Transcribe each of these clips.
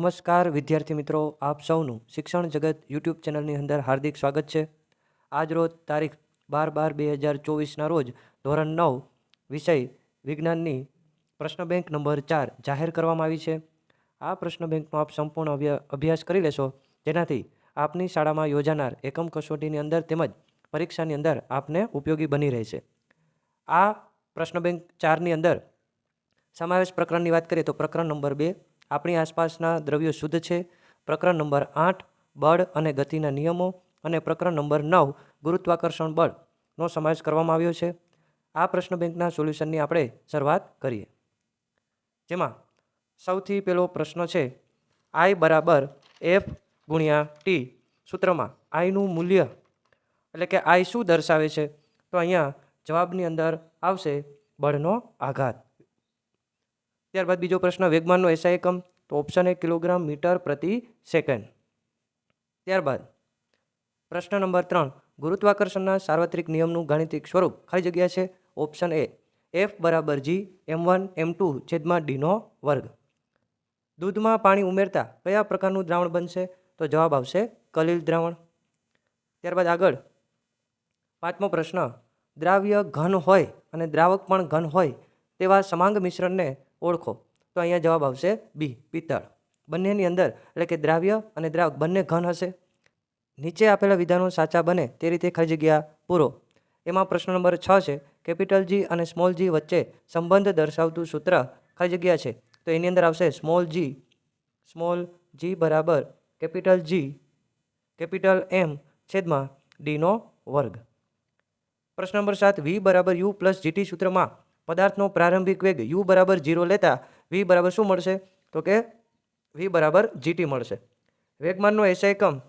નમસ્કાર વિદ્યાર્થી મિત્રો, આપ સૌનું શિક્ષણ જગત યુટ્યુબ ચેનલની અંદર હાર્દિક સ્વાગત છે. આજ રોજ તારીખ 12/12/2024ના રોજ ધોરણ 9 વિષય વિજ્ઞાનની પ્રશ્ન બેંક નંબર 4 જાહેર કરવામાં આવી છે. આ પ્રશ્ન બેંકનો આપ સંપૂર્ણ અભ્યાસ કરી લેશો, જેનાથી આપની શાળામાં યોજાનાર એકમ કસોટીની અંદર તેમજ પરીક્ષાની અંદર આપને ઉપયોગી બની રહેશે. આ પ્રશ્ન બેંક 4ની અંદર સમાવેશ પ્રકરણની વાત કરીએ તો પ્રકરણ નંબર 2 આપણી આસપાસના દ્રવ્યો શુદ્ધ છે, પ્રકરણ નંબર 8 બળ અને ગતિના નિયમો અને પ્રકરણ નંબર 9 ગુરુત્વાકર્ષણ બળનો સમાવેશ કરવામાં આવ્યો છે. આ પ્રશ્ન બેંકના સોલ્યુશનની આપણે શરૂઆત કરીએ, જેમાં સૌથી પહેલો પ્રશ્ન છે I બરાબર F ગુણ્યા T. સૂત્રમાં આઈનું મૂલ્ય એટલે કે I શું દર્શાવે છે? તો અહીંયા જવાબની અંદર આવશે બળનો આઘાત. ત્યારબાદ બીજો પ્રશ્ન વેગમાનનો SI એકમ, તો ઓપ્શન એ કિલોગ્રામ મીટર પ્રતિ સેકન્ડ. ત્યારબાદ પ્રશ્ન નંબર 3 ગુરુત્વાકર્ષણના સાર્વત્રિક નિયમનું ગાણિતિક સ્વરૂપ ખાલી જગ્યા છે. ઓપ્શન એ F બરાબર G m1 m2 છેદમાં d નો વર્ગ. દૂધમાં પાણી ઉમેરતા કયા પ્રકારનું દ્રાવણ બનશે? તો જવાબ આવશે કલીલ દ્રાવણ. ત્યારબાદ આગળ પાંચમો પ્રશ્ન દ્રાવ્ય ઘન હોય અને દ્રાવક પણ ઘન હોય તેવા સમાંગ મિશ્રણને ઓળખો. તો અહીંયા જવાબ આવશે બી પિત્તળ. બંનેની અંદર એટલે કે દ્રાવ્ય અને દ્રાવક બંને ઘન હશે. નીચે આપેલા વિધાનો સાચા બને તે રીતે ખાલી જગ્યા પૂરો. એમાં પ્રશ્ન નંબર 6 છે કેપિટલ G અને સ્મોલ g વચ્ચે સંબંધ દર્શાવતું સૂત્ર ખાલી જગ્યા છે. તો એની અંદર આવશે સ્મોલ g બરાબર કેપિટલ M છેદમાં d નો વર્ગ. પ્રશ્ન નંબર 7 V બરાબર U પ્લસ GT સૂત્રમાં પદાર્થનો પ્રારંભિક વેગ U બરાબર 0 લેતા V બરાબર શું મળશે? તો કે V બરાબર GT મળશે. વેગમાનનો SI એકમ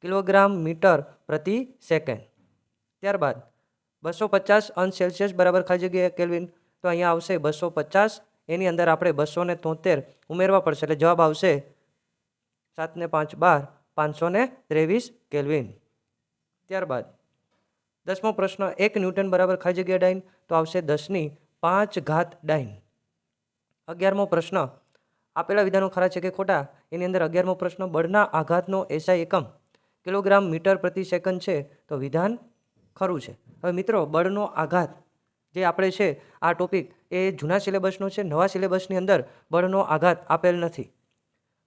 કિલોગ્રામ મીટર પ્રતિ સેકન્ડ. ત્યારબાદ 250 અંશ સેલ્સિયસ બરાબર ખાલી જગ્યાએ કેલ્વિન. તો અહીંયા આવશે 250. એની અંદર આપણે 273 ઉમેરવા પડશે એટલે જવાબ આવશે 7 ને 5 12 523 કેલ્વિન. ત્યારબાદ 10મો પ્રશ્ન 1 ન્યૂટન બરાબર ખાલી જગ્યા ડાઇન. તો આવશે 10⁵ ડાઇન. 11મો પ્રશ્ન આપેલા વિધાનો ખરા છે કે ખોટા? એની અંદર 11મો પ્રશ્ન બળના આઘાતનો SI એકમ કિલોગ્રામ મીટર પ્રતિ સેકન્ડ છે. તો વિધાન ખરું છે. હવે મિત્રો બળનો આઘાત જે આપણે છે આ ટોપિક એ જૂના સિલેબસનો છે, નવા સિલેબસની અંદર બળનો આઘાત આપેલ નથી.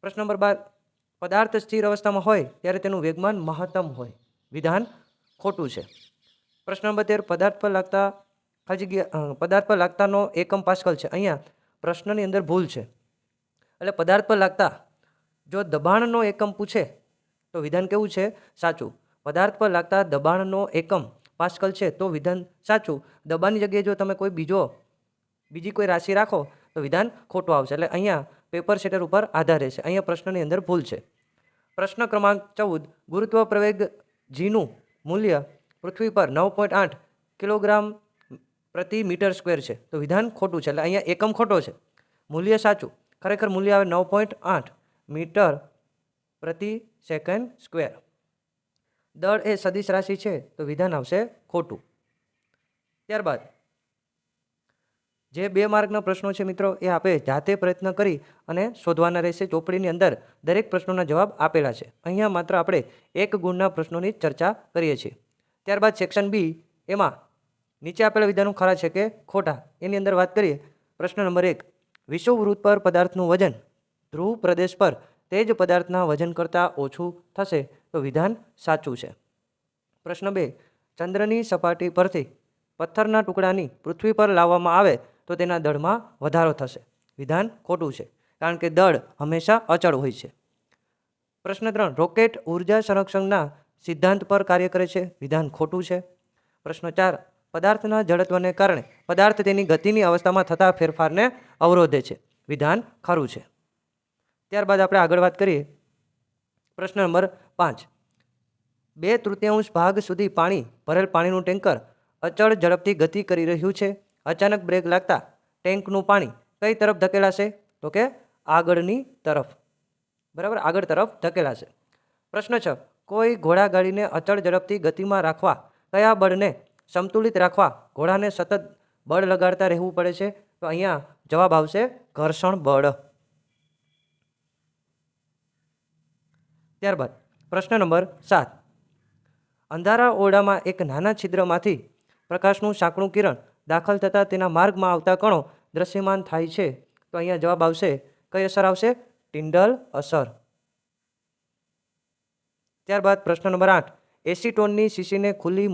પ્રશ્ન નંબર 12 પદાર્થ સ્થિર અવસ્થામાં હોય ત્યારે તેનું વેગમાન મહત્તમ હોય. વિધાન ખોટું છે. પ્રશ્ન નંબર 13 પદાર્થ પર લાગતાનો એકમ પાસ્કલ છે. અહીંયા પ્રશ્નની અંદર ભૂલ છે. એટલે પદાર્થ પર લાગતા જો દબાણનો એકમ પૂછે તો વિધાન કેવું છે? સાચું. પદાર્થ પર લાગતા દબાણનો એકમ પાસ્કલ છે તો વિધાન સાચું. દબાણની જગ્યાએ જો તમે બીજી કોઈ રાશિ રાખો તો વિધાન ખોટું આવશે. એટલે અહીંયા પેપર સેટર ઉપર આધાર રહેશે. અહીંયા પ્રશ્નની અંદર ભૂલ છે. પ્રશ્ન ક્રમાંક 14 ગુરુત્વ પ્રવેગ જીનું મૂલ્ય પૃથ્વી પર 9.8 કિલોગ્રામ પ્રતિ મીટર સ્ક્વેર છે. તો વિધાન ખોટું છે. એટલે અહીંયા એકમ ખોટો છે, મૂલ્ય સાચું. ખરેખર મૂલ્ય આવે 9.8 મીટર પ્રતિ સેકન્ડ સ્ક્વેર. દળ એ સદિશ રાશિ છે તો વિધાન આવશે ખોટું. ત્યારબાદ જે 2 માર્કના પ્રશ્નો છે મિત્રો એ આપણે જાતે પ્રયત્ન કરી અને શોધવાના રહેશે. ચોપડીની અંદર દરેક પ્રશ્નોના જવાબ આપેલા છે. અહીંયા માત્ર આપણે 1 ગુણના પ્રશ્નોની ચર્ચા કરીએ છીએ. ત્યારબાદ સેક્શન બી એમાં નીચે આપેલા વિધાનો ખરા છે કે ખોટા? એની અંદર વાત કરીએ. પ્રશ્ન નંબર 1 વિષુવવૃત્ત પર પદાર્થનું વજન ધ્રુવ પ્રદેશ પર તે જ પદાર્થના વજન કરતાં ઓછું થશે. તો વિધાન સાચું છે. પ્રશ્ન 2 ચંદ્રની સપાટી પરથી પથ્થરના ટુકડાની પૃથ્વી પર લાવવામાં આવે તો તેના દળમાં વધારો થશે. વિધાન ખોટું છે, કારણ કે દળ હંમેશા અચળ હોય છે. પ્રશ્ન 3 રોકેટ ઉર્જા સંરક્ષણના સિદ્ધાંત પર કાર્ય કરે છે. વિધાન ખોટું છે. પ્રશ્ન 4 પદાર્થના જડત્વને કારણે પદાર્થ તેની ગતિની અવસ્થામાં થતા ફેરફારને અવરોધે છે. વિધાન ખરું છે. ત્યારબાદ આપણે આગળ વાત કરીએ. પ્રશ્ન નંબર 5 2/3 ભાગ સુધી પાણી ભરેલ પાણીનું ટેન્કર અચળ ઝડપથી ગતિ કરી રહ્યું છે. અચાનક બ્રેક લાગતા ટેન્કનું પાણી કઈ તરફ ધકેલાશે? તો કે આગળની તરફ. બરાબર, આગળ તરફ ધકેલાશે. પ્રશ્ન 6 કોઈ ઘોડાગાડીને અચળ ઝડપથી ગતિમાં રાખવા કયા બળને સંતુલિત રાખવા ઘોડાને સતત બળ લગાડતા રહેવું પડે છે? તો અહીંયા જવાબ આવશે ઘર્ષણ બળ. ત્યારબાદ પ્રશ્ન નંબર 7, અંધારા ઓરડામાં એક નાના છિદ્રમાંથી પ્રકાશનું સાંકડું કિરણ દાખલ થતાં તેના માર્ગમાં આવતા કણો દ્રશ્યમાન થાય છે. તો અહીંયા જવાબ આવશે, કઈ અસર આવશે? ટિન્ડલ અસર. ત્યારબાદ પ્રશ્ન નંબર 8, એસીટોનની શીશીને ખુલ્લી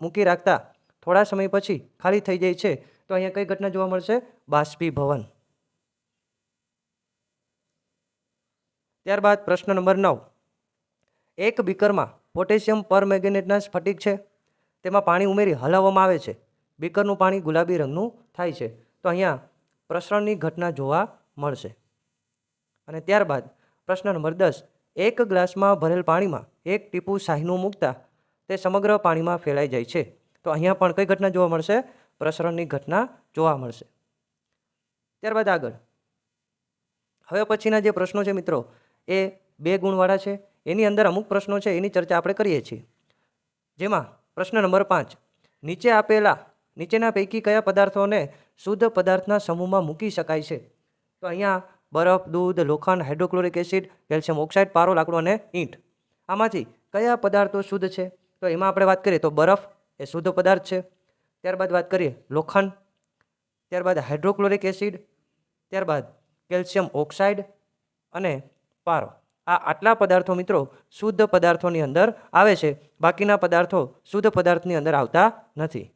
મૂકી રાખતા થોડા સમય પછી ખાલી થઈ જાય છે. તો અહીંયા કઈ ઘટના જોવા મળશે? બાષ્પીભવન. ત્યારબાદ પ્રશ્ન નંબર 9, એક બીકરમાં પોટેશિયમ પરમેંગેનેટના સ્ફટિક છે, તેમાં પાણી ઉમેરી હલાવવામાં આવે છે. બીકરનું પાણી ગુલાબી રંગનું થાય છે. તો અહીંયા પ્રસરણની ઘટના જોવા મળશે. અને ત્યારબાદ પ્રશ્ન નંબર 10, એક ગ્લાસમાં ભરેલ પાણીમાં એક ટીપું શાહીનું મૂકતા તે સમગ્ર પાણીમાં ફેલાઈ જાય છે. તો અહીંયા પણ કઈ ઘટના જોવા મળશે? પ્રસરણની ઘટના જોવા મળશે. ત્યારબાદ આગળ હવે પછીના જે પ્રશ્નો છે મિત્રો એ 2 ગુણવાળા છે. એની અંદર અમુક પ્રશ્નો છે એની ચર્ચા આપણે કરીએ છીએ. જેમાં પ્રશ્ન નંબર 5, નીચે આપેલા નીચેના પૈકી કયા પદાર્થોને શુદ્ધ પદાર્થના સમૂહમાં મૂકી શકાય છે? તો અહીંયા બરફ, દૂધ, લોખંડ, હાઇડ્રોક્લોરિક એસિડ, કેલ્શિયમ ઓક્સાઇડ, પારો, લાકડું અને ઈંટ. આમાંથી કયા પદાર્થો શુદ્ધ છે? તો એમાં આપણે વાત કરીએ તો બરફ એ શુદ્ધ પદાર્થ છે. ત્યારબાદ વાત કરીએ લોખંડ, ત્યારબાદ હાઇડ્રોક્લોરિક એસિડ, ત્યારબાદ કેલ્શિયમ ઓક્સાઇડ અને પારો. આ આટલા પદાર્થો મિત્રો શુદ્ધ પદાર્થોની અંદર આવે છે. બાકીના પદાર્થો શુદ્ધ પદાર્થની અંદર આવતા નથી.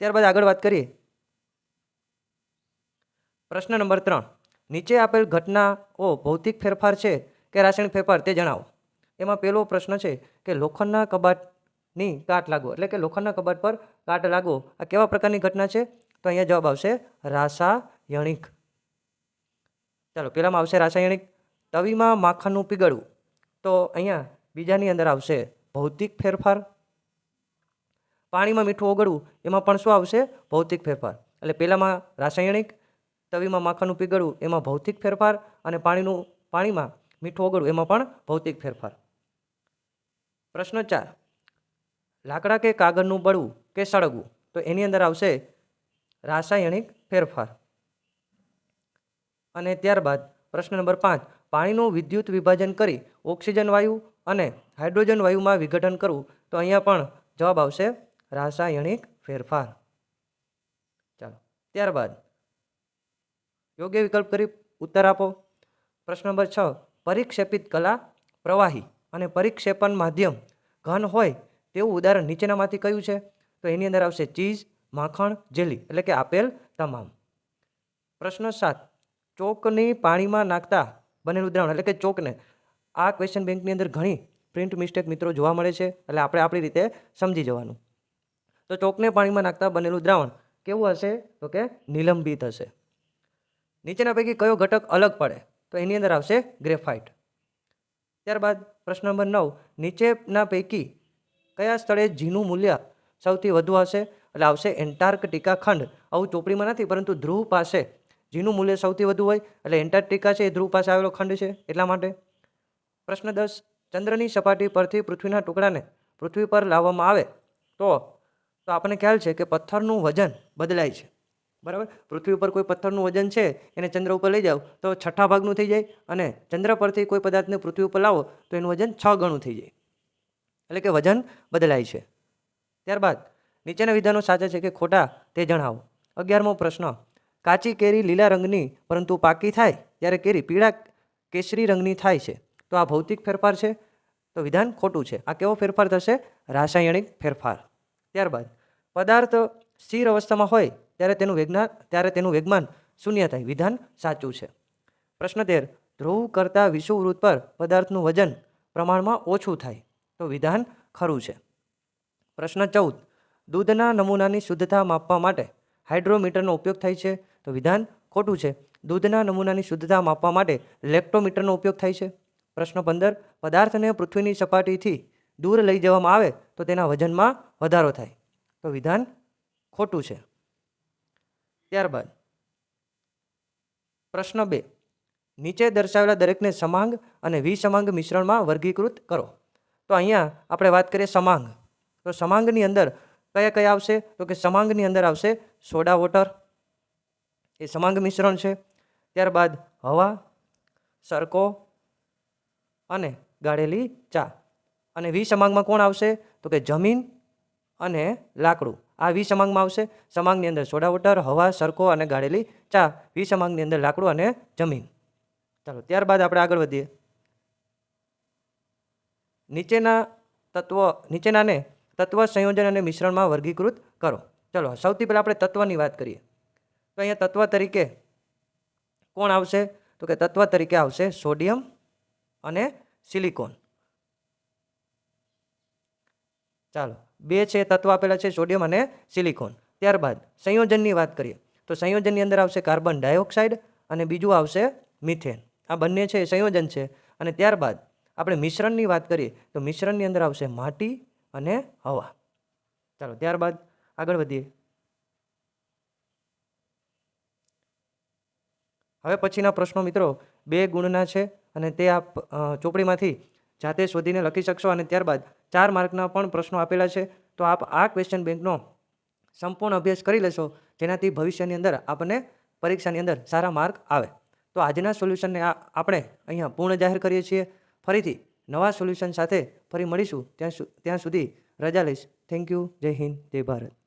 ત્યારબાદ આગળ વાત કરીએ પ્રશ્ન નંબર 3, નીચે આપેલ ઘટનાઓ ભૌતિક ફેરફાર છે કે રાસાયણિક ફેરફાર તે જણાવો. એમાં પહેલો પ્રશ્ન છે કે લોખંડના કબાટની કાટ લાગવો, એટલે કે લોખંડના કબાટ પર કાટ લાગવો. આ કેવા પ્રકારની ઘટના છે? તો અહીંયા જવાબ આવશે રાસાયણિક. ચાલો, પહેલામાં આવશે રાસાયણિક. તવીમાં માખણનું પીગળવું, તો અહીંયા બીજાની અંદર આવશે ભૌતિક ફેરફાર. પાણીમાં મીઠું ઓગળવું, એમાં પણ શું આવશે? ભૌતિક ફેરફાર. એટલે પહેલામાં રાસાયણિક, તવીમાં માખણનું પીગળવું એમાં ભૌતિક ફેરફાર, અને પાણીમાં મીઠું ઓગળવું એમાં પણ ભૌતિક ફેરફાર. પ્રશ્ન 4, લાકડા કે કાગળનું બળવું કે સળગવું, તો એની અંદર આવશે રાસાયણિક ફેરફાર. અને ત્યારબાદ પ્રશ્ન નંબર 5, પાણીનું વિદ્યુત વિભાજન કરી ઓક્સિજન વાયુ અને હાઇડ્રોજન વાયુમાં વિઘટન કરવું, તો અહીંયા પણ જવાબ આવશે રાસાયણિક ફેરફાર. ચાલો, ત્યારબાદ યોગ્ય વિકલ્પ કરી ઉત્તર આપો. પ્રશ્ન નંબર 6, પરિક્ષેપિત કલા પ્રવાહી અને પરિક્ષેપણ માધ્યમ ઘન હોય તેવું ઉદાહરણ નીચેનામાંથી કયું છે? તો એની અંદર આવશે ચીઝ, માખણ, જેલી, એટલે કે આપેલ તમામ. પ્રશ્ન 7, ચોકની પાણીમાં નાખતા બનેલું દ્રાવણ, એટલે કે ચોકને. આ ક્વેશ્ચન બેંકની અંદર ઘણી પ્રિન્ટ મિસ્ટેક મિત્રો જોવા મળે છે, એટલે આપણે આપણી રીતે સમજી જવાનું. તો ચોકને પાણીમાં નાખતા બનેલું દ્રાવણ કેવું હશે? તો કે નિલંબિત હશે. નીચેના પૈકી કયો ઘટક અલગ પડે? તો એની અંદર આવશે ગ્રેફાઇટ. ત્યારબાદ પ્રશ્ન નંબર 9, નીચેના પૈકી કયા સ્થળે જીનું મૂલ્ય સૌથી વધુ હશે? એટલે આવશે એન્ટાર્કટિકા ખંડ. આવું ચોપડીમાં નથી, પરંતુ ધ્રુવ પાસે જીનું મૂલ્ય સૌથી વધુ હોય, એટલે એન્ટાર્કટિકા છે એ ધ્રુવ પાસે આવેલો ખંડ છે એટલા માટે. પ્રશ્ન 10, ચંદ્રની સપાટી પરથી પૃથ્વીના ટુકડાને પૃથ્વી પર લાવવામાં આવે તો આપણને ખ્યાલ છે કે પથ્થરનું વજન બદલાય છે, બરાબર. પૃથ્વી ઉપર કોઈ પથ્થરનું વજન છે એને ચંદ્ર ઉપર લઈ જાઓ તો 6 ભાગનું થઈ જાય, અને ચંદ્ર પરથી કોઈ પદાર્થને પૃથ્વી ઉપર લાવો તો એનું વજન 6 ગણું થઈ જાય, એટલે કે વજન બદલાય છે. ત્યારબાદ નીચેના વિધાનો સાચા છે કે ખોટા તે જણાવો. 11મો પ્રશ્ન, કાચી કેરી લીલા રંગની પરંતુ પાકી થાય ત્યારે કેરી પીળા કેસરી રંગની થાય છે, તો આ ભૌતિક ફેરફાર છે, તો વિધાન ખોટું છે. આ કેવો ફેરફાર થશે? રાસાયણિક ફેરફાર. ત્યારબાદ પદાર્થ સ્થિર અવસ્થામાં હોય ત્યારે તેનું વેગમાન શૂન્ય થાય, વિધાન સાચું છે. પ્રશ્ન 13, ધ્રુવ કરતાં વિષુવવૃત્ત પર પદાર્થનું વજન પ્રમાણમાં ઓછું થાય, તો વિધાન ખરું છે. પ્રશ્ન 14, દૂધના નમૂનાની શુદ્ધતા માપવા માટે હાઇડ્રોમીટરનો ઉપયોગ થાય છે, તો વિધાન ખોટું છે. દૂધના નમૂનાની શુદ્ધતા માપવા માટે લેક્ટોમીટરનો ઉપયોગ થાય છે. પ્રશ્ન 15, પદાર્થને પૃથ્વીની સપાટીથી દૂર લઈ જવામાં આવે તો તેના વજનમાં વધારો થાય, તો વિધાન ખોટું છે. ત્યારબાદ પ્રશ્ન 2, નીચે દર્શાવેલા દરેકને સમાંગ અને વિસમાંગ મિશ્રણમાં વર્ગીકૃત કરો. તો અહીંયા આપણે વાત કરીએ સમાંગ. તો સમાંગની અંદર કયા કયા આવશે? તો કે સમાંગની અંદર આવશે સોડા વોટર, એ સમાંગ મિશ્રણ છે. ત્યારબાદ હવા, સરકો અને ગાળેલી ચા. અને વિસમાંગમાં કોણ આવશે? તો કે જમીન અને લાકડું. આ વિસમાંગમાં આવશે. સમાંગની અંદર સોડા વોટર, હવા, સરકો અને ગાળેલી ચા. વિસમાંગની અંદર લાકડું અને જમીન. ચાલો ત્યારબાદ આપણે આગળ વધીએ. નીચેનાને તત્વ સંયોજન અને મિશ્રણમાં વર્ગીકૃત કરો. ચલો સૌથી પહેલાં આપણે તત્વની વાત કરીએ. તો અહીંયા તત્વ તરીકે કોણ આવશે? તો કે તત્વ તરીકે આવશે સોડિયમ અને સિલિકોન. ચાલો 2 છે તત્વ આપેલા છે, સોડિયમ અને સિલિકોન. ત્યારબાદ સંયોજનની વાત કરીએ તો સંયોજનની અંદર આવશે કાર્બન ડાયોક્સાઇડ અને બીજું આવશે મિથેન. આ બંને છે સંયોજન છે. અને ત્યારબાદ આપણે મિશ્રણની વાત કરીએ તો મિશ્રણની અંદર આવશે માટી અને હવા. ચાલો ત્યારબાદ આગળ વધીએ. હવે પછીના પ્રશ્નો મિત્રો 2 ગુણના છે અને તે આપ ચોપડીમાંથી જાતે શોધીને લખી શકશો. અને ત્યારબાદ 4 માર્કના પણ પ્રશ્નો આપેલા છે. તો આપ આ ક્વેશ્ચન બેંકનો સંપૂર્ણ અભ્યાસ કરી લેશો, જેનાથી ભવિષ્યની અંદર આપણને પરીક્ષાની અંદર સારા માર્ક આવે. તો આજના સોલ્યુશનને આપણે અહીંયા પૂર્ણ જાહેર કરીએ છીએ. ફરીથી નવા સોલ્યુશન સાથે ફરી મળીશું. ત્યાં સુધી રજા લઈશ. Thank you. જય હિન્દ, જય ભારત.